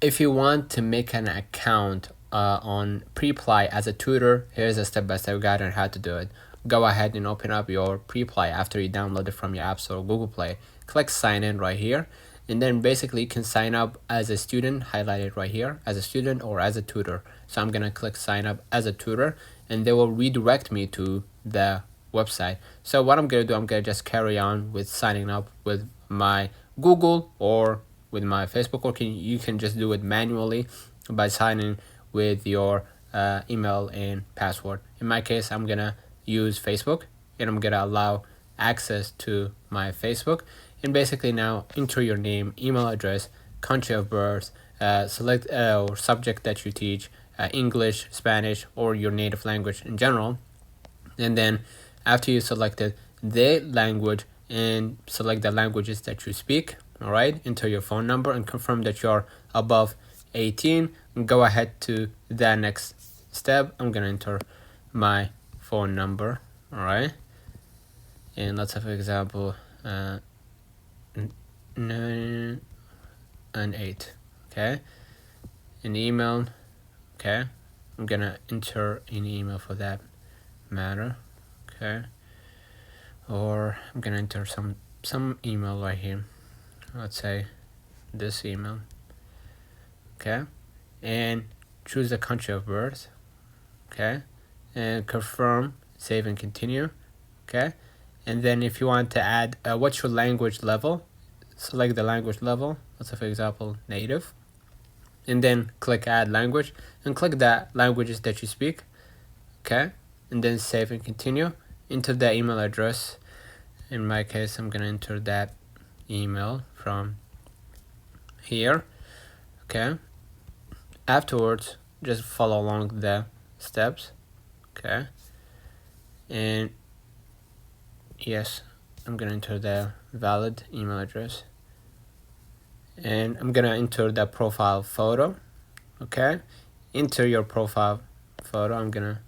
if you want to make an account on Preply as a tutor, here's a step-by-step guide on how to do it. Go ahead and open up your Preply after you download it from your App Store or Google Play. Click sign in right here, and then basically you can sign up as a student, highlighted right here, as a student or as a tutor. So I'm gonna click sign up as a tutor, and they will redirect me to the website. So what I'm gonna do, I'm gonna just carry on with signing up with my Google or with my Facebook, or you can just do it manually by signing with your email and password. In my case, I'm gonna use Facebook, and I'm gonna allow access to my Facebook. And basically now enter your name, email address, country of birth, select or subject that you teach, English, Spanish, or your native language in general. And then after you selected the language and select the languages that you speak, all right, enter your phone number and confirm that you're above 18. Go ahead to the next step. I'm gonna enter my phone number, all right, and let's have an example, 9 and 8, okay, an email, okay, I'm gonna enter an email for that matter, okay, or I'm gonna enter some email right here, let's say this email, okay, and choose the country of birth, okay, and confirm, save and continue, okay. And then if you want to add what's your language level, select the language level, let's say for example native, and then click add language and click the languages that you speak, okay, and then save and continue. Enter the email address. In my case, I'm gonna enter that email from here, okay. Afterwards, just follow along the steps, okay, and yes, I'm gonna enter the valid email address, and I'm gonna enter the profile photo, okay. Enter your profile photo. I'm gonna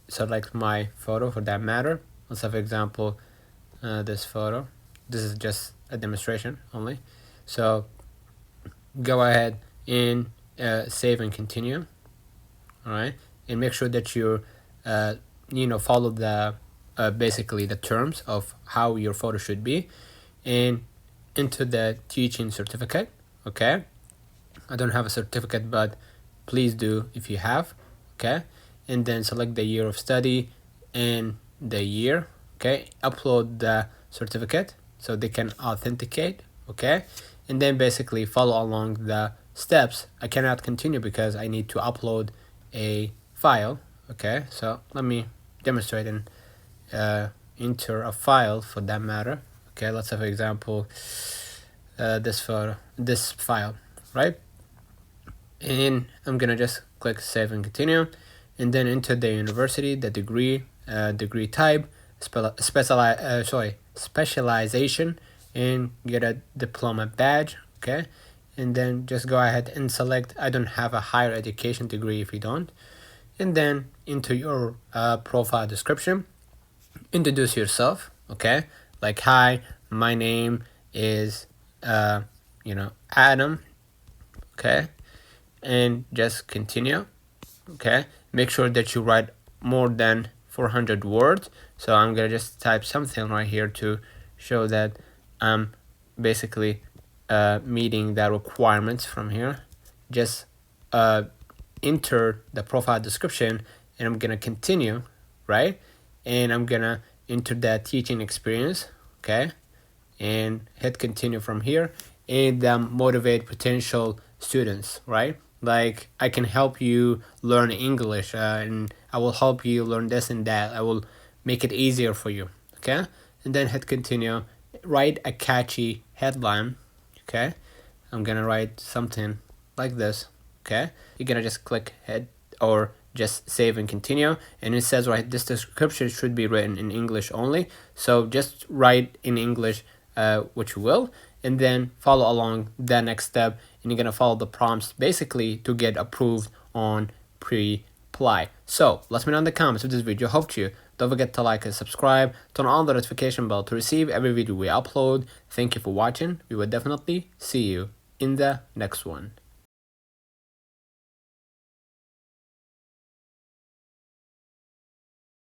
select my photo for that matter. Let's have example, this photo. This is just a demonstration only, so go ahead and save and continue, all right, and make sure that you follow the basically the terms of how your photo should be, and into the teaching certificate, okay. I don't have a certificate, but please do if you have, okay. And then select the year of study and the year, okay. Upload the certificate so they can authenticate, okay. And then basically follow along the steps. I cannot continue because I need to upload a file, okay. So let me demonstrate and enter a file for that matter, okay. Let's have an example, this file, right, and I'm gonna just click save and continue, and then enter the university, the degree, degree type, specialization, and get a diploma badge, okay. And then just go ahead and select I don't have a higher education degree if you don't, and then into your profile description, introduce yourself, okay, like hi, my name is Adam, okay, and just continue, okay. Make sure that you write more than 400 words. So I'm gonna just type something right here to show that I'm basically meeting the requirements from here. Just enter the profile description, and I'm gonna continue, right, and I'm gonna enter the teaching experience, okay, and hit continue from here, and motivate potential students, right, like I can help you learn English, and I will help you learn this and that. I will make it easier for you, okay. And then hit continue. Write a catchy headline, okay. I'm gonna write something like this, okay. You're gonna just click head or just save and continue, and it says right, this description should be written in English only, so just write in English what you will, and then follow along the next step, and you're gonna follow the prompts basically to get approved on Preply. So let me know in the comments if this video helped you. Don't forget to like and subscribe, turn on the notification bell to receive every video we upload. Thank you for watching. We will definitely see you in the next one.